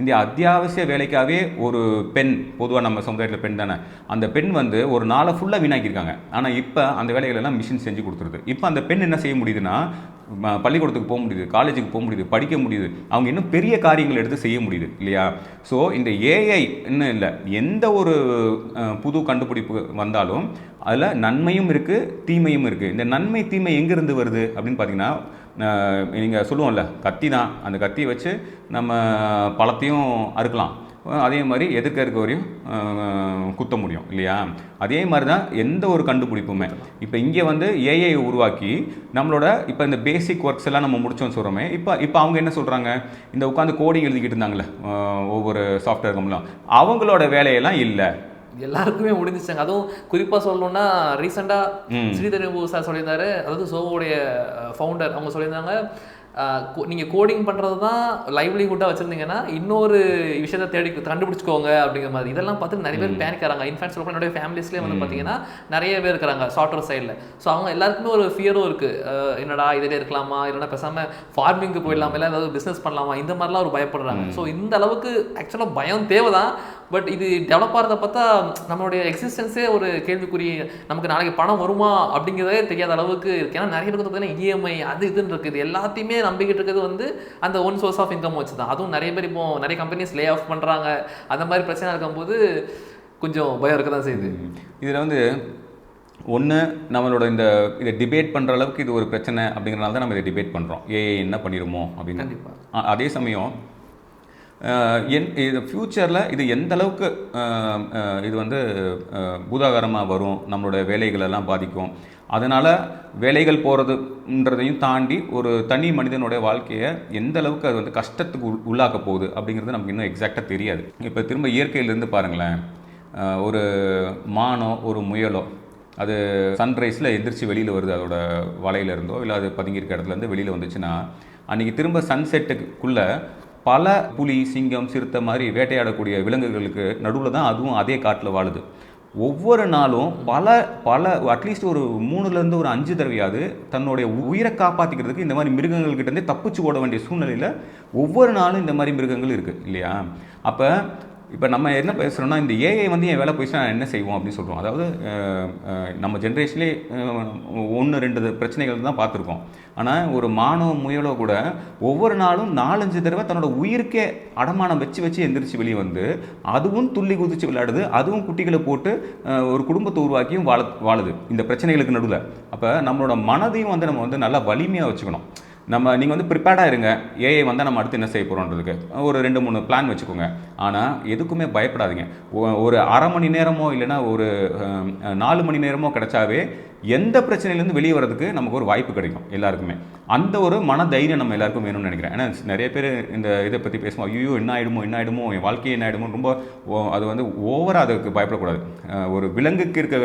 இந்த அத்தியாவசிய வேலைக்காகவே ஒரு பெண், பொதுவாக நம்ம சமுதாயத்தில் பெண் தானே, அந்த பெண் வந்து ஒரு நாளை ஃபுல்லாக வீணாக்கியிருக்காங்க. ஆனால் இப்போ அந்த வேலைகள் எல்லாம் மிஷின் செஞ்சு கொடுத்துருது. இப்போ அந்த பெண் என்ன செய்ய முடியுதுன்னா, பள்ளிக்கூடத்துக்கு போக முடியுது, காலேஜுக்கு போக முடியுது, படிக்க முடியுது, அவங்க இன்னும் பெரிய காரியங்கள் எடுத்து செய்ய முடியுது இல்லையா? ஸோ இந்த ஏஐ இன்னும் இல்லை, எந்த ஒரு புது கண்டுபிடிப்பு வந்தாலும் அதில் நன்மையும் இருக்குது தீமையும் இருக்குது. இந்த நன்மை தீமை எங்கேருந்து வருது அப்படின்னு பார்த்தீங்கன்னா, நீங்கள் சொல்லுவோம்ல, கத்தி தான், அந்த கத்தியை வச்சு நம்ம பழத்தையும் அறுக்கலாம், அதே மாதிரி எதிர்க்க இருக்கவரையும் குத்த முடியும் இல்லையா? அதே மாதிரி தான் எந்த ஒரு கண்டுபிடிப்புமே. இப்போ இங்கே வந்து ஏஐ உருவாக்கி நம்மளோட இப்போ இந்த பேசிக் ஒர்க்ஸ் எல்லாம் நம்ம முடிச்சோன்னு சொல்கிறோமே, இப்போ அவங்க என்ன சொல்கிறாங்க, இந்த உட்காந்து கோடிங் எழுதிக்கிட்டு இருந்தாங்களே ஒவ்வொரு சாஃப்ட்வேர் கம்பெனிலாம், அவங்களோட வேலையெல்லாம் இல்லை, எல்லாருக்குமே முடிஞ்சிச்சாங்க. அதுவும் குறிப்பாக சொல்லணும்னா ரீசெண்டாக ஸ்ரீதர் சார் சொல்லியிருந்தாரு, அதாவது சோவோடைய ஃபவுண்டர், அவங்க சொல்லியிருந்தாங்க நீங்கள் கோடிங் பண்ணுறது தான் லைவ்லிஹுட்டாக வச்சுருந்தீங்கன்னா இன்னொரு விஷயத்தை தேடி கண்டுபிடிச்சிக்கோங்க அப்படிங்கிற மாதிரி இதெல்லாம் பார்த்து நிறைய பேர் பேனிக் ஆகிறாங்க. இன்ஃபேக்ட் சொல்ல என்னுடைய ஃபேமிலிஸ்லேயே வந்து பார்த்தீங்கன்னா நிறைய பேர் இருக்கிறாங்க சாஃப்ட்வேர் சைடில். ஸோ அவங்க எல்லாருக்குமே ஒரு ஃபியரும் இருக்குது, என்னடா இதிலே இருக்கலாமா, இல்லைனா பேசாமல் ஃபார்மிங்க்கு போயிடலாமா, இல்லை ஏதாவது பிஸ்னஸ் பண்ணலாமா, இந்த மாதிரிலாம் ஒரு பயப்படுறாங்க. ஸோ இந்த அளவுக்கு ஆக்சுவலாக பயம் தேவை தான். பட் இது டெவலப் ஆகிறத பார்த்தா நம்மளுடைய எக்ஸிஸ்டன்ஸே ஒரு கேள்விக்குறி, நமக்கு நாளைக்கு பணம் வருமா அப்படிங்கிறதே தெரியாத அளவுக்கு இருக்குது. ஏன்னா நிறைய பேருக்கு பார்த்தீங்கன்னா இஎம்ஐ அது இதுன்னு இருக்குது, எல்லாத்தையுமே நம்பிக்கிட்டு இருக்கிறது வந்து அந்த ஒன் சோர்ஸ் ஆஃப் இன்கம் வச்சு தான். அதுவும் நிறைய பேர் இப்போ நிறைய கம்பெனிஸ் லே ஆஃப் பண்ணுறாங்க. அந்த மாதிரி பிரச்சனை இருக்கும்போது கொஞ்சம் பயம் இருக்க தான் செய்யுது. இதில் வந்து ஒன்று நம்மளோட இதை டிபேட் பண்ணுற அளவுக்கு இது ஒரு பிரச்சனை அப்படிங்கிறனால தான் நம்ம இதை டிபேட் பண்ணுறோம், ஏஐ என்ன பண்ணிடுமோ அப்படின்னு. கண்டிப்பாக அதே சமயம் இது ஃப்யூச்சரில் இது எந்த அளவுக்கு இது வந்து பூதாகரமாக வரும், நம்மளோட வேலைகளெல்லாம் பாதிக்கும், அதனால் வேலைகள் போகிறதுன்றதையும் தாண்டி ஒரு தனி மனிதனுடைய வாழ்க்கையை எந்த அளவுக்கு அது வந்து கஷ்டத்துக்கு உள்ளாக்க போகுது அப்படிங்கிறது நமக்கு இன்னும் எக்ஸாக்டாக தெரியாது. இப்போ திரும்ப இயற்கையிலேருந்து பாருங்களேன், ஒரு மானோ ஒரு முயலோ அது சன்ரைஸில் எந்திரிச்சு வெளியில் வருது, அதோட வலையிலேருந்தோ இல்லை அது பதுங்கியிருக்க இடத்துலேருந்து வெளியில் வந்துச்சுன்னா அன்றைக்கி திரும்ப சன்செட்டுக்குள்ளே பல புலி, சிங்கம், சிறுத்தை மாதிரி வேட்டையாடக்கூடிய விலங்குகளுக்கு நடுவில் தான் அதுவும் அதே காட்டில் வாழுது. ஒவ்வொரு நாளும் பல அட்லீஸ்ட் ஒரு 3லேருந்து ஒரு 5 தடவையாவது தன்னுடைய உயிரை காப்பாற்றிக்கிறதுக்கு இந்த மாதிரி மிருகங்கள்கிட்டேருந்தே தப்பிச்சு ஓட வேண்டிய சூழ்நிலையில் ஒவ்வொரு நாளும் இந்த மாதிரி மிருகங்கள் இருக்குது இல்லையா? அப்போ இப்போ நம்ம என்ன பேசுகிறோம்னா, இந்த ஏஐ வந்து என் வேலை போயிடுச்சுன்னா என்ன செய்வோம் அப்படின்னு சொல்கிறோம். அதாவது நம்ம ஜென்ரேஷன்லேயே 1-2 பிரச்சனைகள் தான் பார்த்துருக்கோம். ஆனால் ஒரு மானோ முயலோ கூட ஒவ்வொரு நாளும் 4-5 தடவை தன்னோட உயிருக்கே அடமானம் வச்சு எந்திரிச்சு வெளியே வந்து அதுவும் துள்ளி குதிச்சு விளையாடுது, அதுவும் குட்டிகளை போட்டு ஒரு குடும்பத்தை உருவாக்கியும் வாழுது இந்த பிரச்சனைகளுக்கு நடுவில். அப்போ நம்மளோட மனதையும் வந்து நம்ம வந்து நல்லா வலிமையாக வச்சுக்கணும். நீங்கள் வந்து ப்ரிப்பேர்டாக இருங்க, ஏஐ வந்தால் நம்ம அடுத்து என்ன செய்ய போகிறோன்றதுக்கு ஒரு 2-3 பிளான் வச்சுக்கோங்க. ஆனால் எதுக்குமே பயப்படாதீங்க. ஒரு அரை மணி நேரமோ இல்லைனா ஒரு 4 மணி நேரமோ கிடைச்சாவே எந்த பிரச்சனையிலேருந்து வெளியே வரதுக்கு நமக்கு ஒரு வாய்ப்பு கிடைக்கும் எல்லாருக்குமே. அந்த ஒரு மன தைரியம் நம்ம எல்லாருக்கும் வேணும்னு நினைக்கிறேன். ஏன்னா நிறைய பேர் இந்த இதை பற்றி பேசுவோம், ஐயோ என்ன ஆகிடுமோ என் வாழ்க்கையை என்ன ஆகிடுமோ, ரொம்ப அது வந்து ஓவராக அதுக்கு பயப்படக்கூடாது. ஒரு விலங்குக்கு இருக்க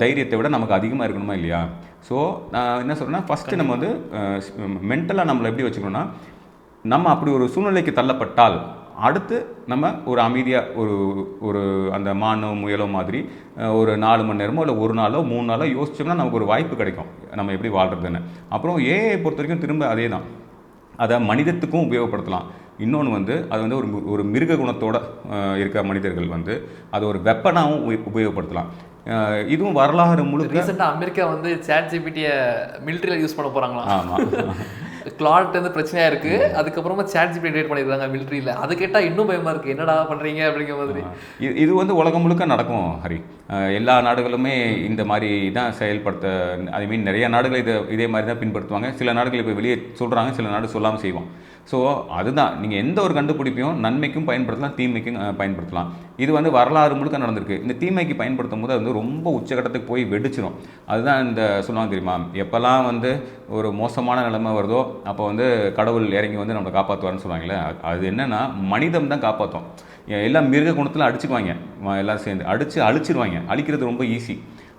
தைரியத்தை விட நமக்கு அதிகமாக இருக்கணுமா இல்லையா? ஸோ நான் என்ன சொல்கிறேன்னா, ஃபஸ்ட்டு நம்ம வந்து மென்டலாக நம்மளை எப்படி வச்சுக்கணும்னா, நம்ம அப்படி ஒரு சூழ்நிலைக்கு தள்ளப்பட்டால் அடுத்து நம்ம ஒரு அமைதியாக ஒரு அந்த மானோ முயலோ மாதிரி ஒரு 4 மணி நேரமோ இல்லை 1 நாளோ 3 நாளோ யோசிச்சோம்னா நமக்கு ஒரு வாய்ப்பு கிடைக்கும் நம்ம எப்படி வாழ்கிறதுன்னு. அப்புறம் ஏஐ பொறுத்த வரைக்கும் திரும்ப அதே தான், அதை மனிதத்துக்கும் உபயோகப்படுத்தலாம். இன்னொன்று வந்து அது வந்து ஒரு மிருக குணத்தோடு இருக்க மனிதர்கள் வந்து அது ஒரு வெப்பனாகவும் உபயோகப்படுத்தலாம். இதுவும் வரலாறு முழுக்க. ரீசெண்டாக அமெரிக்கா வந்து ChatGPT-யை மிலிட்ரியில் யூஸ் பண்ண போகிறாங்களா? ஆமாம், கிளாட் வந்து பிரச்சனையாக இருக்குது, அதுக்கப்புறமா ChatGPT கிரியேட் பண்ணியிருக்காங்க மிலிட்ரியில். அது கேட்டால் இன்னும் பயமாக இருக்குது, என்னடா பண்ணுறீங்க அப்படிங்கிற மாதிரி. இது வந்து உலகம் முழுக்க நடக்கும் ஹரி. எல்லா நாடுகளுமே இந்த மாதிரி தான் செயல்படுத்த, ஐ மீன் நிறைய நாடுகள் இதே மாதிரி தான் பின்பற்றுவாங்க. சில நாடுகள் இப்போ வெளியே சொல்கிறாங்க, சில நாடு சொல்லாமல் செய்வோம். ஸோ அதுதான், நீங்கள் எந்த ஒரு கண்டுபிடிப்பையும் நன்மைக்கும் பயன்படுத்தலாம், தீமைக்கும் பயன்படுத்தலாம். இது வந்து வரலாறு முழுக்க நடந்திருக்கு. இந்த தீமைக்கு பயன்படுத்தும் போது அது வந்து ரொம்ப உச்சகட்டத்துக்கு போய் வெடிச்சிடும். அதுதான் இந்த சொல்லுவாங்க தெரியுமா, எப்போல்லாம் வந்து ஒரு மோசமான நிலைமை வருதோ அப்போ வந்து கடவுள் இறங்கி வந்து நம்மளை காப்பாற்றுவார்னு சொல்லுவாங்களே, அது என்னென்னா மனிதம் தான் காப்பாற்றும். எல்லாம் மிருக குணத்தில் அடிச்சுக்குவாங்க, எல்லாம் சேர்ந்து அழிச்சிருவாங்க. அழிக்கிறது ரொம்ப ஈஸி,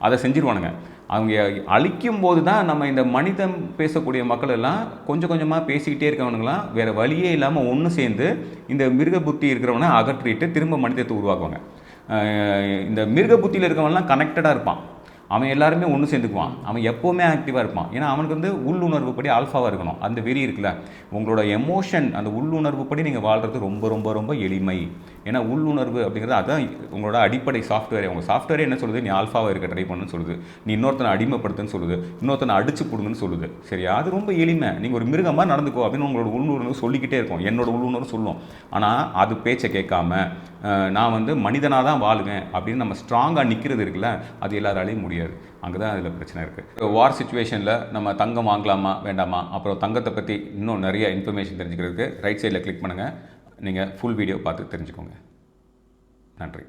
அதை செஞ்சுருவானுங்க. அவங்க அழிக்கும் போது தான் நம்ம இந்த மனிதம் பேசக்கூடிய மக்கள் எல்லாம் கொஞ்சம் கொஞ்சமாக பேசிக்கிட்டே இருக்கவனுங்களாம் வேறு வழியே இல்லாமல் ஒன்று சேர்ந்து இந்த மிருக புத்தி இருக்கிறவனை அகற்றிட்டு திரும்ப மனிதத்தை உருவாக்குவாங்க. இந்த மிருக புத்தியில் இருக்கிறவன்லாம் கனெக்டடாக இருப்பான், அவன் எல்லாருமே ஒன்று சேர்ந்துக்குவான், அவன் எப்போவுமே ஆக்டிவாக இருப்பான். ஏன்னா அவனுக்கு வந்து உள்ளுணர்வு படி ஆல்ஃபாவாக இருக்கணும். அந்த வெறி இருக்குல்ல, உங்களோட எமோஷன் அந்த உள்ளுணர்வு படி நீங்கள் வாழ்கிறது ரொம்ப ரொம்ப ரொம்ப எளிமை. ஏன்னா உள்ளுணர்வு அப்படிங்கிறது அதுதான் உங்களோட அடிப்படை சாஃப்ட்வேர். உங்கள் சாஃப்ட்வேரே என்ன சொல்லுது, நீ ஆல்ஃபாவாக இருக்க ட்ரை பண்ணுன்னு சொல்லுது, நீ இன்னொருத்தனை அடிமைப்படுத்துன்னு சொல்லுது, இன்னொருத்தனை அடிச்சு போடுங்கன்னு சொல்லுது. சரியா? அது ரொம்ப எளிமை. நீங்கள் ஒரு மிருகமாக நடந்துக்கோ அப்படின்னு உங்களோட உள்ளுணர்வு சொல்லிக்கிட்டே இருக்கும், என்னோட உள்ளுணர்வு சொல்லும். ஆனால் அது பேச்சை கேட்காம நான் வந்து மனிதனாக தான் வாழுவேன் அப்படின்னு நம்ம ஸ்ட்ராங்காக நிற்கிறது இருக்குல்ல, அது எல்லாராலையும் முடியாது. அங்கே தான் அதில் பிரச்சனை இருக்குது. வார் சுச்சுவேஷனில் நம்ம தங்கம் வாங்கலாமா வேண்டாமா, அப்புறம் தங்கத்தை பற்றி இன்னும் நிறைய இன்ஃபர்மேஷன் தெரிஞ்சுக்கிறதுக்கு ரைட் சைடில் கிளிக் பண்ணுங்கள். நீங்கள் ஃபுல் வீடியோ பார்த்து தெரிஞ்சுக்கோங்க. நன்றி.